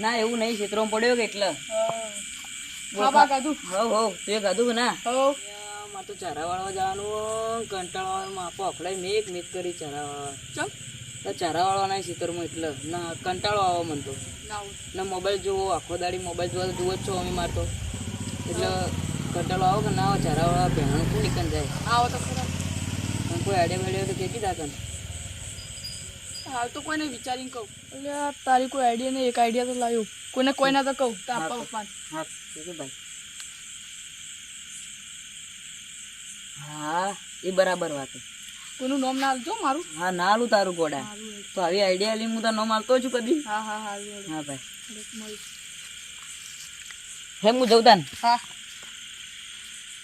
ના એવું નહીં ક્ષેત્રમાં પડ્યો કે એટલે ખાધું ના માં તો ચારા વાળવા જવાનું કંટાળો માપો અખડાઈ મેક મેક કરી ચારા વાળવા ચારા વાળવાના ક્ષેત્રમાં એટલે ના કંટાળો આવો મને તો ના મોબાઈલ જોવો આખો દાડી મોબાઈલ જોવા જુઓ જ છો અમે મારતો એટલે કંટાળો આવો કે ના આવો ચારા વાળવા ભેણું શું નીકળ જાય આવો તો ખરા કોઈ આઈડિયા મેળ્યો તો કેતી દાખલ હાલ તો કોઈને વિચારીને કહું એટલે તારી કોઈ આઈડિયા નહીં એક આઈડિયા તો લાવ્યો કોઈને કોઈના તો કહું તો આપવા પપ્પા હા ભાઈ હા એ બરાબર વાત કોઈનું નામ ના આવજો મારું હા ના આલું તારું ગોડા તો આવી આઈડિયા લઈને હું તારું નામ આવતો છું કદી હા હા હા હા ભાઈ હે હું જઉં તાન હા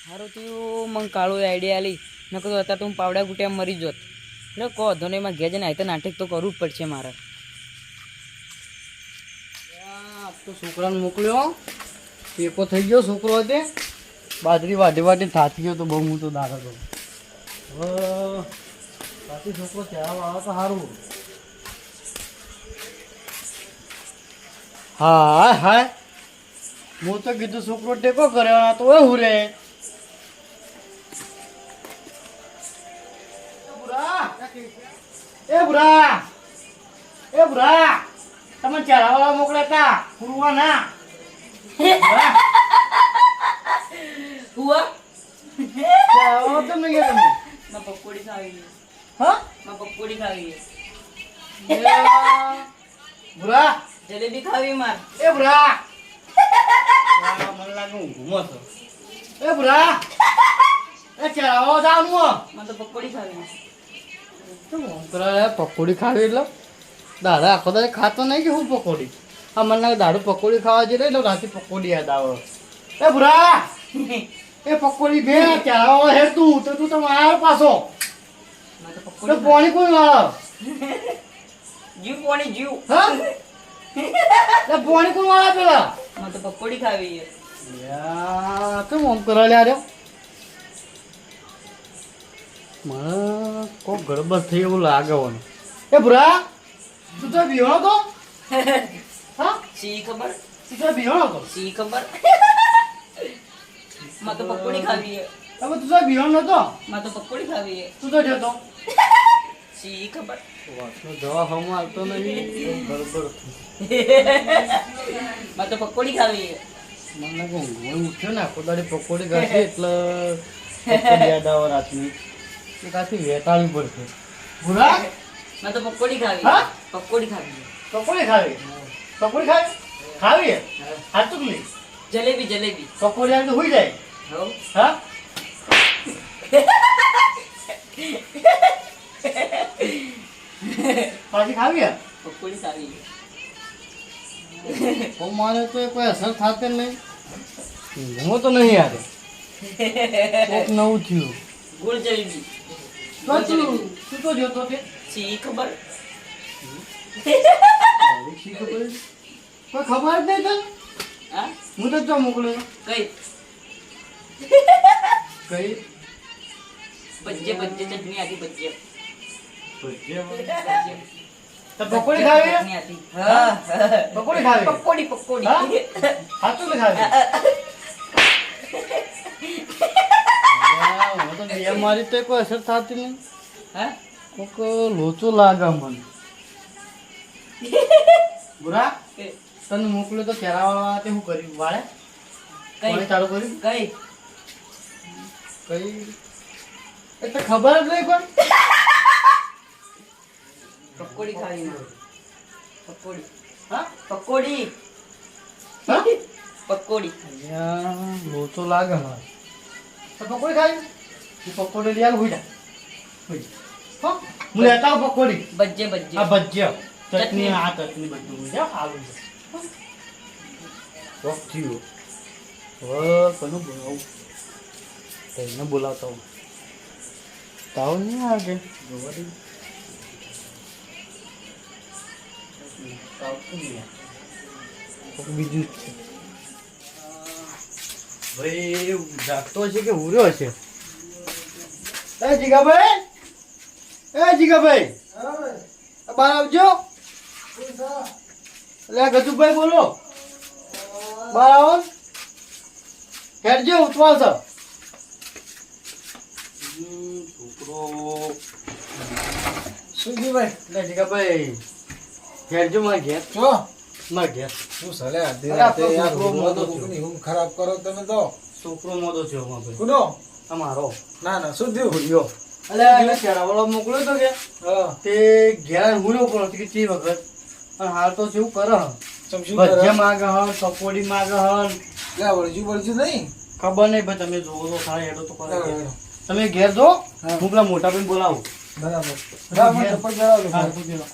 સારું થયું મને કાળું આઈડિયા આલી ન કહું અત્યારે તું પાવડા ગુટિયા મરી જોત એટલે કહો ધોને એમાં ઘેર જઈને આયતા નાટક તો કરવું જ પડશે મારે તો છોકરાને મોકલ્યો ટેકો થઈ ગયો છોકરો હતો બાજરી વાઢી વાઢી થાકી ગયો તો બહુ હું તો દાખલ હતો બાકી છોકરો ત્યાં આવે તો સારું હા હા હું તો કીધું છોકરો ટેકો કર્યો તો હું રે એ બુરા તમે ચારા વાળા મોકલ્યા હતા પૂરવા ના હુઆ તમે ગયા તમે માં પકોડી ખાવી હા માં પકોડી ખાવી બુરા જલેબી ખાવી માર એ બુરા મને લાગે હું ઘૂમો છો એ બુરા એ ચારા વાળા જવાનું માં તો પકોડી ખાવી પકોડી ખાવી એટલે દાદા આખો દાડે ખાતો નહીં કે હું પકોડી હા મને લાગે દાડું પકોડી ખાવા જઈએ એટલે રાતે પકોડી યાદ આવે એ ભુરા એ પકોડી બે ચારા હેર તું તો તું તમે આવ્યો પાછો તો પાણી કોઈ વાળો જીવ પાણી જીવ હા એ પાણી કોઈ વાળા પેલા માં તો પકોડી ખાવી યાર કેમ આમ કરા લ્યા રે મને કોઈ ગડબડ થઈ એવું લાગે મને એ ભુરા તું તો બિહોણો તો હા સી ખબર તું તો બિહોણો તો સી ખબર માં તો પકોડી ખાવી હવે તું તો બિહોણો નતો માં તો પકોડી ખાવી તું તો જતો સી ખબર વાતનો જવાબ હમ આવતો નહીં ગડબડ માં તો પકોડી ખાવી મને લાગે હું ઉઠ્યો ને આખો દાડી પકોડી ખાધી એટલે પકોડી યાદ આવે રાતની એ કાથી વેટાળી પડશે ભુરા માં તો પકોડી ખાવી હા? પકોડી ખાવી પકોડી ખાવી પકોડી ખાવી ખાવી હાચું નહીં જલેબી જલેબી પકોડી આવી તો હોઈ જાય હો હા પાછી ખાવી પકોડી ખાવી તો મારે તો કોઈ અસર થશે નહીં હું તો નહીં યાર કોક નવું થયું ગોળ જલેબી તો તું તો જોતો તે સી ખબર કોઈ ખબર જ નહીં તને હા હું તો જો મોકલ્યો કઈ કઈ બજ્જે બજ્જે ચટણી આથી બજ્જે તો પકોડી ખાવી ચટણી આથી હા પકોડી ખાવી પકોડી પકોડી હા? હાચું ને ખાવી હું તો બે મારી તો કોઈ અસર થતી નહીં હા કોક લોચો લાગે મને બુરા તને મોકલ્યો તો કેરાવાળા તે શું કર્યું વાળે કોણે ચાલુ કર્યું કઈ કઈ એ તો ખબર જ નહીં કોઈ પકોડી ખાવી માં પકોડી હા પકોડી હા પકોડી અહીંયા લોચો લાગે મારે તો પકોડી ખાવી તું પકોડી લઈ આવ હોઈ જા હા હું લેતા આવું પકોડી બજ્જે બજ્જે આ ભજીયા ચટણી આ ચટણી બધું હોઈ જા આવું વોક થયું હવે કોનું બોલાવું તેને બોલાવતો હું તાવ નહીં આવે જોવા દે તાવ તો નહીં આવે બીજું જ છે ભાઈ જાગતો છે કે ઉર્યો છે એ જીગાભાઈ બહાર આવજો એટલે ગજુભાઈ બોલો બહાર આવો હેડજો ઉતવાલ છે છોકરો શું જીભાઈ એટલે જીગાભાઈ હેડજો મારા ઘેર છો મારા ઘેર શું સલે આધી અરે આ રાતે યાર છોકરો મોદો ઊંઘ થયો. ઊંઘ ખરાબ કરો તમે તો છોકરો મોદો થયો ભાઈ કુનો અમારો ના ના શું થયું ભૂલ્યો એટલે એને ચેરાવાળો મોકલ્યો તો કે હા તે ઘેર હુંયો પણ હતી કે તે વખત અને હાલ તો કેવું કરે ચમ શું ભજીયા કરે માગે હન પકોડી માગે હન લે વળજુ નહીં ખબર નહીં ભાઈ તમે જોવો તો સારા હેડો તો કરે બરાબર. તમે ઘેર જો હા. હું પેલા મોટા ભાઈ બોલાવું બરાબર બરાબર ચપ્પલ જવા હા, દો તું પેલો.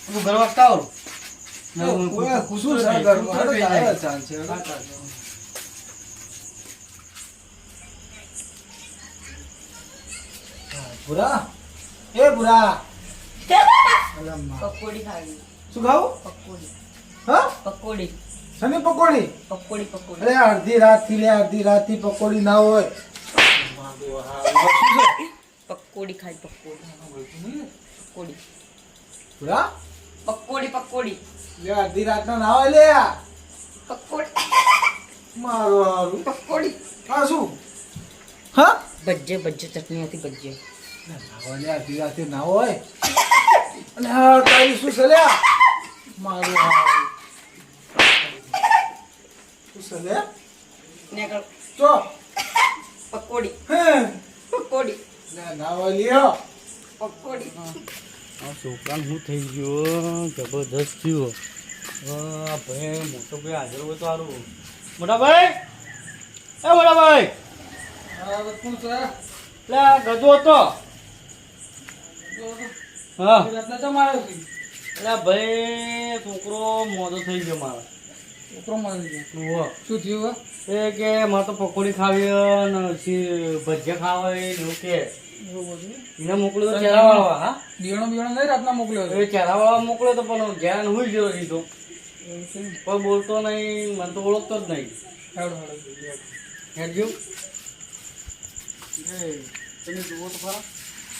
તું ઘર વાગતા આવો શું છે ઘરમાં? હાલો, ચાલે, ચાલશે. ભૂરા એ ભૂરા અલા માં. પકોડી ખાવી શું ખાવું પકોડી હા પકોડી શેની પકોડી પકોડી અરે અડધી રાત થી પકોડી ના હોય પકોડી ખાઈ પકોડી ભૂરા પકોડી લે અડધી રાત ના હોય લે પકોડી મારો હારું પકોડી આ શું હા ભજ્જે ચટણી હતી ભજ્જે ના લે અડધી રાતે ના હોય અને હા તારી શું છે લે મારો હારું શું છે લે ને કર ચો પકોડી હે પકોડી ના હોય લ્યો પકોડી આ છોકરાને શું થઈ ગયું જબરદસ્ત થયું ભાઈ મોટો ભાઈ હાજર હોય તો સારું મોટા ભાઈ કોણ છે એટલે આ ગજો હતો હા રાતના તમારે એટલે ભાઈ છોકરો મોડો થઈ ગયો મારો છોકરો મારી ગયો ઓહો. શું થયું એ કે મારે તો પકોડી ખાવી હે ને ભજીયા ખાવા હે ને એવું કે એને મોકલ્યો તો ચેરાવાળા હા બિયાણો નહીં રાતના મોકલ્યો એ ચેરાવાળા મોકલ્યો તો પણ ઘેર હુઈ ગયો દીધો કોઈ બોલતો નહીં મને તો ઓળખતો જ નહીં હેડજો તમે જુઓ તો ખરા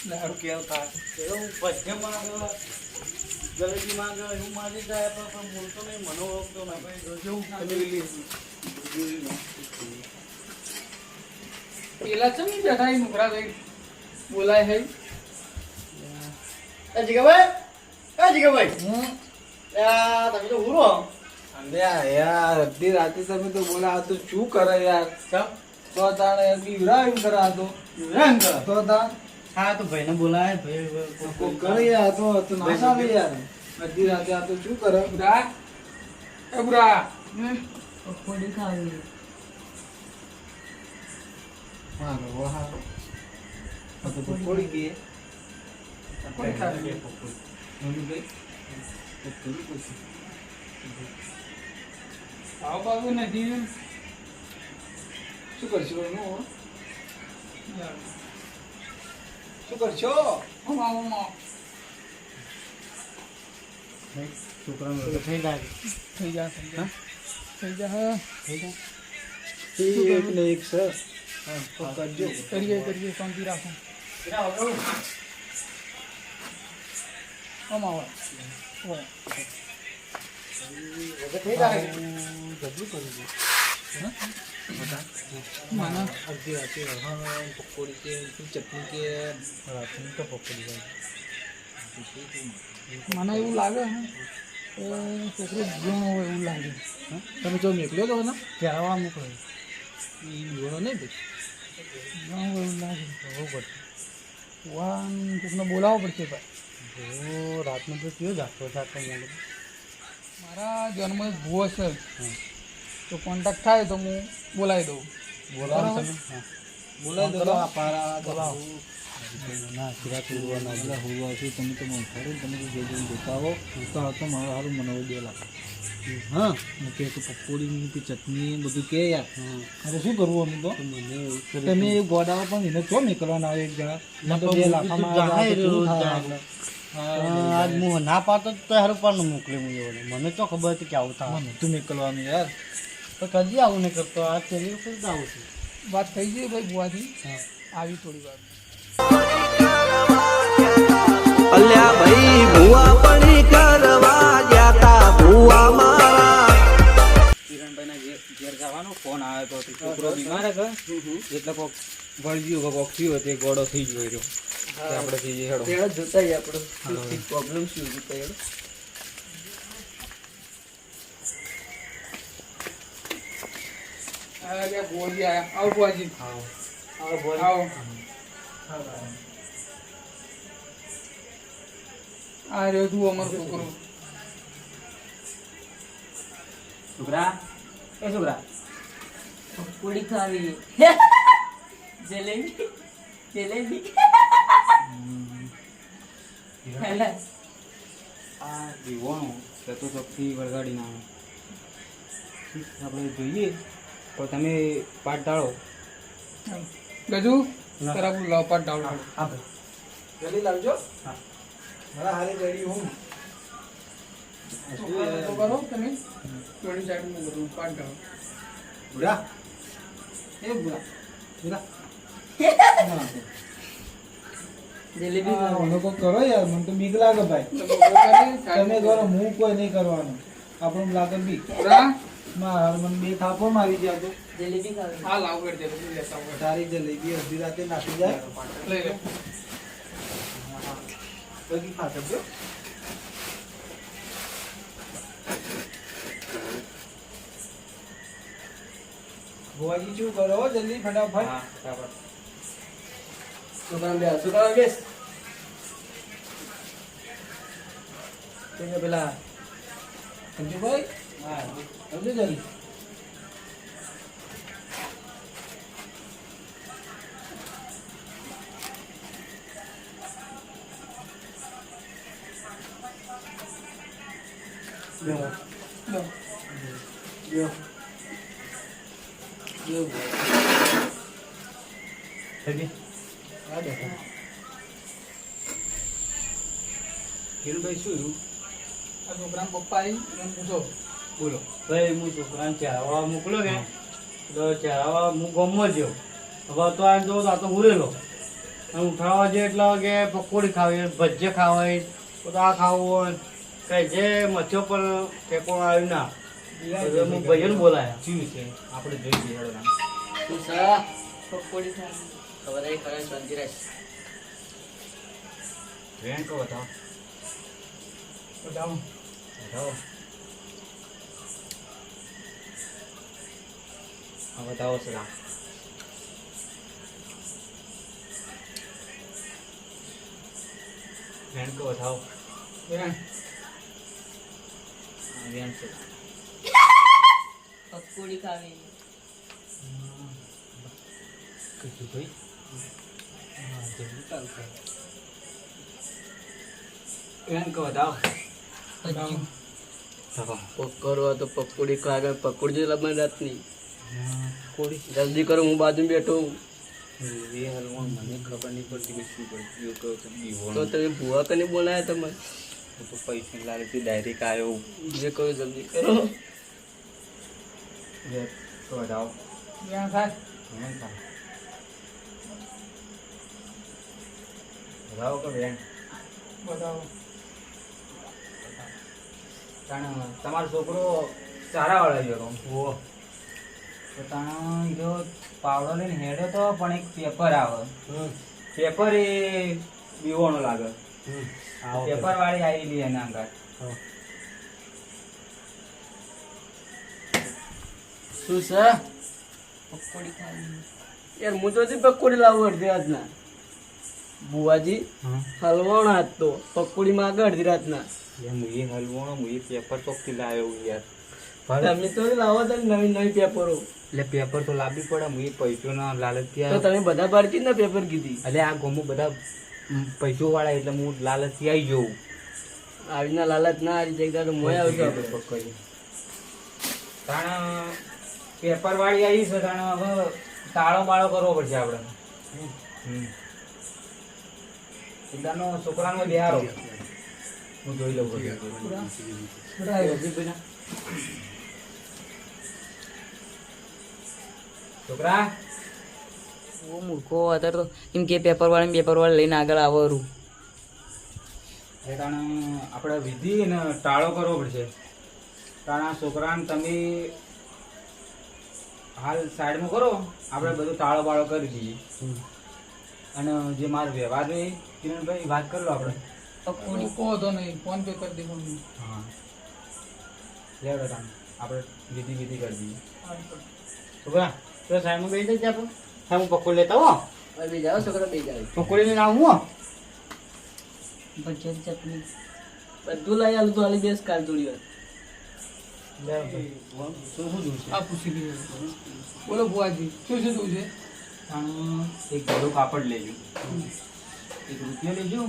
સારું કેવું થાય એવું ભજીયા માંગે જલેબી માંગે એવું મારી જાય પણ બોલતો નહીં મને ઓળખતો નહીં ભાઈ જોજો પેલા છે ને બેઠા એ મુકરા ભાઈ બોલાય હે જીગાભાઈ તમે તો ઉરો અલ્યા યાર અડધી રાતે તમે તો બોલા તો શું કરે યાર તો તાણે બીવરા એમ કરે આ તો તો તાણ હા તો ભાઈને બોલાય ભાઈ કોક કરે યાર તો ના ચાલે યાર અડધી રાતે આ તો શું કરે બુરા એ બુરા પકોડી ખાવી હારો હારો આ તો પકોડી ગઈ પકોડી ખાવી મમ્મી ગઈ પકોડી પછી આવ બાબુ નથી શું કરશો એનું શું કરશો છોકરાને થઈ જાય થઈ જા એક ને એક સર કરજો કરીએ શાંતિ રાખો અમાવા થઈ જાય મને અડધી રાતે પકોડી કે ચટણી કે રાતની તો પકોડી મને એવું લાગે કે છોકરો જીવણો હોય એવું લાગે તમે જો નીકળ્યો તો ને ચેરાવાળા મોકલો એ જીવણો નહીં ભાઈ જીવણો હોય એવું લાગે બરોબર વાન કોકને બોલાવવો પડશે ભાઈ રાતનો તો કયો જાગતો જાગતો મોડો મારા જન્મ ભૂવો છે તો કોન્ટેક્ટ થાય તો હું બોલાવી દઉં બોલાવો તમે હા બોલાવી દો પારા બોલાવો ના ખીરા તોડવાના એટલે હોવા છે તમે તો ઉઠાડો તમે તો જે જોતા હો જોતા હતો મારું સારું મને 2 લાખ હા હું કે પકોડી કે ચટણી બધું કે યાર અરે શું કરવું અમે તો તમે એ ગોડાઓ પણ એને ચો નીકળવાના આવે એક જણા મને તો 2 લાખમાં આજ હું ના પાડતો તો હારું પણ મોકલી મને તો ખબર હતી કે આવું થાય મને તું નીકળવાનું યાર તો કદી આવું નહીં કરતો આ તેની ઉપર જ આવું છું વાત થઈ ગઈ ભાઈ બુવાથી આવી થોડી વાર અલ્યા ભાઈ ભુવા પડી કરવા જાતા ભુવા મારા કિરણભાઈના ઘેર જવાનો ફોન આવ્યો તો છોકરો બીમાર હતો એટલે કોક વળગ્યું કોક થયું તે ગોળો થઈ ગયો રહ્યો આપણે થઈ જઈએ હેડો ત્યાં જોતા આપણો પ્રોબ્લેમ શું જોતા હેડો ગોળી આયા આવો બુવાજી આવો આ રહ્યો તું અમારો છોકરો છોકરા એ છોકરા પકોડી ખાવી જલેબી જલેબી આ દીવાનું જતો ચોકથી વળગાડી ના આપણે જોઈએ તો તમે પાટ ડાળો ગજુ તરફ લપાટ ડાઉન હા જલ્દી લાવજો હા મારા હારે રેડી હું તો કરો તમે થોડી સાઈડમાં બધું પાટ ડાઉન બુરા એ બુરા બુરા જલેબી મને કોઈ કરો યાર મને તો બીક લાગે ભાઈ તમે કરો હું કોઈ નહીં કરવાનું આપણને લાગે બીક મારા મને 2 થાપો મારી ગયા તો જલેબી ખાવી હા લાવ કરી દે બધું લેતા હોય તારી જલેબી અડધી રાતે નાખી જાય લઈ લે બગી ખાતો જો ગોવાજી શું કરો જલ્દી ફટાફટ હા ફટાફટ છોકરા બેસ પેલા સંજુભાઈ હા સમજો જલ્દી કિરણભાઈ શું રહ્યું આ છોકરા પપ્પા આવી એમ પૂછો બોલો ભાઈ હું છોકરાને ચારવા મોકલ્યો કે તો ચારવા હું ગમમાં ગયો હવે તો આ જો આ તો ઉરેલો અને ઉઠાવવા જઈએ એટલે કે પકોડી ખાવી ભજીયા ખાવા હોય તો આ ખાવું હોય કઈ જે મચ્છો પણ ટેકો આવ્યું ના એટલે હું ભાઈઓને બોલાયા શું છે આપણે જોઈ લઈએ હેડો ના. તું સા પકોડી ખાવી ખબર આવી ખરા શાંતિ રહેશે રેન કો બતાવો બતાવો બતાવો હા બતાવો સલા રેન કો બતાવો બેન હા રેન છે પકોડી ખાવી કીધું ભાઈ હા જલ્દી ચાલુ કર રેન કો બતાવો કરવા તો પકોડી ખાવા પકોડી લબન રાતની કોડી જલ્દી કરો હું બાજુ બેઠો હું. એ હલવા મને ખબર નહીં પડતી કે શું પડતી કહો તો તો બીવોનો તમે ભૂવા કને બોલાયા તમે હું તો પૈસા લાલથી ડાયરેક્ટ આવ્યો જે કહો જલ્દી કરો તો બતાવો બેન થાય બેન થાય બતાવો કે બેન બતાવો તાણ તમારો છોકરો સારા વાળા ગયો ઓ તો તાણ જો પાવડો લઈને હેડ્યો તો પણ એક પેપર આવે પેપર એ બીવોનો લાગે પેપર વાળી આવેલી એના આગળ શું છે પકોડી ખાવી યાર હું તો પકોડી લાવું અડધી રાતના બુવાજી હલવાણો હાથ તો પકોડી માં આગળ અડધી રાતના હું એ હલવાનો હું એ પેપર ચોકથી લાવ્યો યાર તમે તો લાવો તો નવી નવી પેપરો. એટલે પેપર તો લાવવી પડે હું એ પૈસોના લાલચ તો તમે બધા બારથી ના પેપર કીધી. એટલે આ ગોમો બધા પૈસો વાળા એટલે હું લાલચથી આવી જવું આવીના લાલચ ના આવી જગ્યા તો મોય આવજો આપણે. પકડી તાણ પેપર વાળી આવી છે તાણ હવે તાળો બાળો કરવો પડશે આપણે. એકદાનો છોકરાનો બિહારો હું જોઈ લઉં બધું. છોકરા ઓ મૂર્ખો અત્યારે તો એમ કે પેપર વાળા લઈને આગળ આવરું. એટલે તાણ આપણે વિધિ ને ટાળો કરવો પડશે. તાણ આ છોકરાને તમે હાલ સાઈડમાં કરો, આપણે બધું ટાળો બાળો કરી દઈએ. અને જે મારો વ્યવહાર હોય કિરણભાઈ વાત કરી લો આપણે. કહો તો નહીં, ફોન પે કરી દેવાનું. હા લેવડો તાણ આપણે વિધિ કરી દઈએ. છોકરા તો સાઈડમાં બેસી જાય આપણે. સાઈડમાં પકોડી લેતા હો. હવે બે જાઓ છોકરા, બે જાઓ. પકોડી લઈને આવું હો. ભજીયા ચટણી બધું લઈ આલું તો હાલી બેસ કાલ થોડી વાર. આ પૂછી લઈએ. બોલો બુઆજી, શું શું જોવું છે? તાણ એક ઘોડો કાપડ લેજો, એક રૂપિયો લેજો,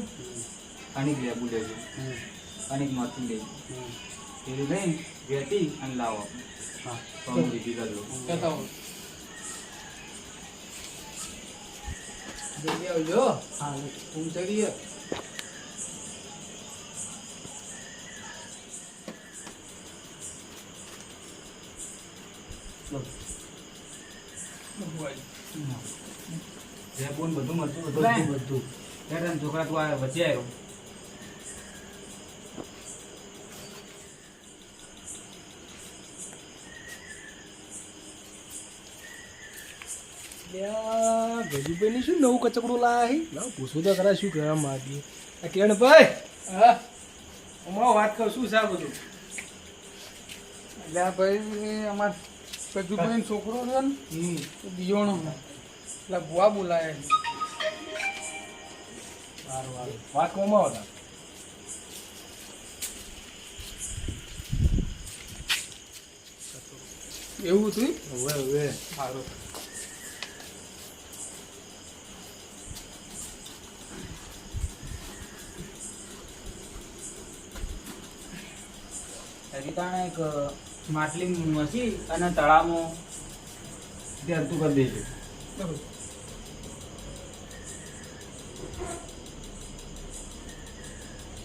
અને એક લેબુ લેજો, અને એક મરચું લેજો. એ લઈ વેટી અને લાવો. હા તો હું વિધિ કરજો. કહેતા હો. જલ્દી આવજો. હા, ઊંઘ ચડી ગયા. લેબુ ને બધું મરચું બધું. ત્યારે છોકરા તું આ વચ્ચે આવ્યો. ગજુભાઈ શું નવું કચકડું લાયા છે? પૂછવું તો ખરા શું કરવા માંગીએ. આ કિરણભાઈ, હા, હમણાં વાત કર શું છે આ બધું? એટલે આ ભાઈ અમાર કજુભાઈ છોકરો છે ને એ દિયોણો એટલે બુઆ બોલાયા છે. વાત કોમાં હતા? એવું હતું? હવે સારું. હજી તાણે એક માટલી મસી અને તળાવમાં ધરતું કરી દેજો.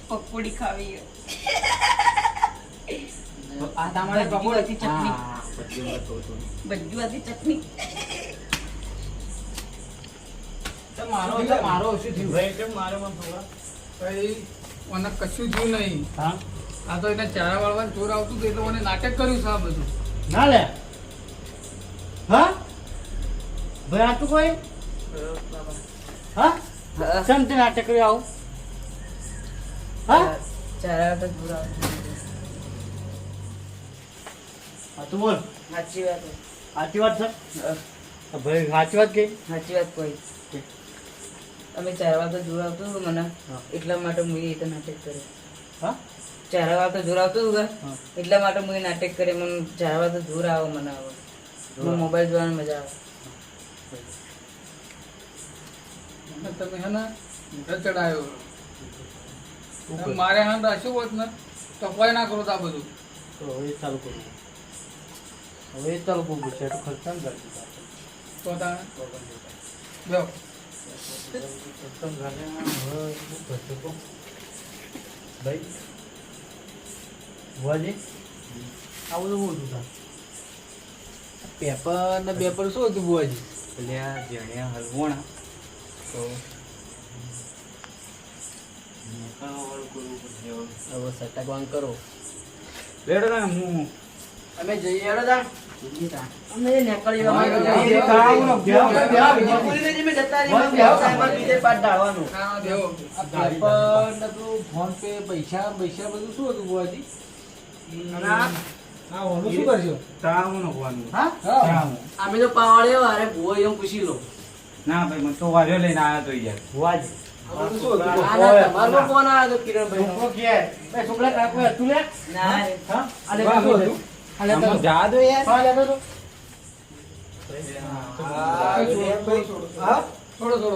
પકોડી ખાવી. આ તમારે પકોડી ચટણી. હા, પછી વાત કહું છું. બજુઆથી ચટણી. મારો ઓછું થયું. ભાઈ કેમ મારે માં છોકરા? ભાઈ મને કશું થયું નહીં. હા આ તો એને ચારા વાળવાનું ચોર આવતું હતું એટલે મને નાટક કર્યું છે આ બધું. ના લે. હા ભાઈ આ તું કોઈ હા હા. શેમ તે નાટક કર્યું આવું? હા ચારા તો પૂરા. હા તું બોલ. સાચી વાત. સાચી વાત છે. ભાઈ સાચી વાત કે સાચી વાત કોઈ. અમે ચારવા તો જોર આવતું હતું મને, એટલા માટે હું એ રીતે નાટક કર્યું. હા ચારવા તો જોર આવતું હતું હા. એટલા માટે હું એ નાટક કરે. મને ચારવા તો જોર આવે, મને આવે. મને મોબાઈલ જોવાની મજા આવે. અને તમે હે ને મોઢે ચડાયો. તમે મારે હાન રાખ્યું હોત ને તો કોઈ ના કરો તો આ બધું. તો હવે ચાલુ કરું. હવે ચાલુ કરવું પડશે. એટલું ખર્ચા ને કરશું તો તાણે બેહો. ભાઈ ભુવાજી આ બધું બહુ હતું. પેપર ને પેપર શું હતું બુઆજી? એટલે આ જેણ્યા હલવોણા તો હવે સટકવાન કરો. લેડો ને હું અમે જઈએ હેડો તા. અમે નીકળી હા, બેહો. આ પેપર ને તું ફોન પે પૈસા પૈસા બધું શું હતું બુઆજી? હા ઓનું શું કરશો? તળાવમાં નાખવાનું. હા તળાવમાં. અમે તો પાવાડે વારે ભૂવો એમ પૂછી લો. ના ભાઈ મને તો વાર્યો લઈને આવ્યા તો યાર. ભુવાજી આ બધું શું હતું? ના, ના, તમારો ફોન આવ્યો હતો કિરણભાઈ છોકરો કે એ છોકરા કાકો હતું લે ના હા અરે વાહ, શું હતું? આમાં જા દો યાર હા લેતો તો થોડો થોડો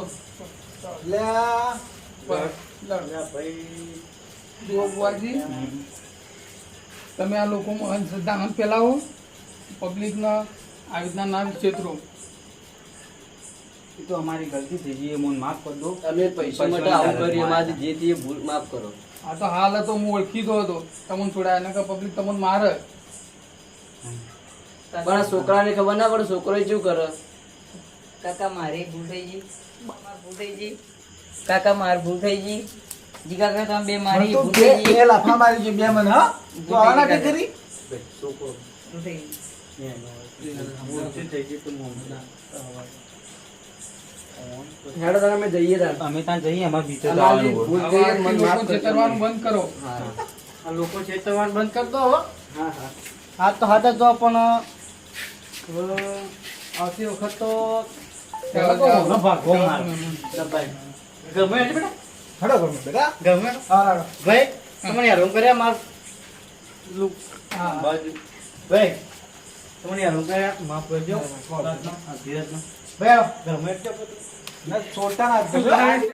જુઓ બુઆજી, તમે આ લોકોમાં અંધશ્રદ્ધા ન ફેલાવો, પબ્લિકના આવી રીતના ના ક્ષેત્રો. એ તો અમારી ગલતી થઈ ગઈ, એ મને માફ કરી દો. અમે પૈસા માટે આવું કરીએ, અમારી જે તે ભૂલ માફ કરો. આ તો હાલ હતો, હું ઓળખી દો હતો તમને છોડાય, એને કે પબ્લિક તમને મારે. પણ આ છોકરાને ખબર ના પડે, છોકરો શું કરે. કાકા મારી ભૂલ થઈ ગઈ, મારી ભૂલ થઈ ગઈ, કાકા મારી ભૂલ થઈ ગઈ, જી કાકા તમે બે મારી ભૂલ થઈ ગઈ. બે લાફા મારી છે બે મને, હા તો આના કે કરી ભૂલ થઈ ગઈ. હેડો તારે અમે જઈએ તાર. અમે ત્યાં જઈએ, અમારે ભીતર અમારી જવાનું ભૂલ હોય. થઈ હવે ગઈ, આજથી મને માફ લોકો કરી દો. છેતરવાનું બંધ કરો. હા આ લોકો ચેતવવાનું બંધ કરી દો હવે. હા હા. હા તો હા તો પણ આવતી વખત તો ચાલો, ભાગો ચાલો. માર દબાઈ ગમે એટલે બેટા હડો ગમે બેટા ગમે ભાઈ તમને હેરાન કર્યા માર હા. બાજુ ભાઈ તમને હેરાન કર્યા માફ કરજો ધીરજ ભાઈ ગમે એટલે ના છોટા ના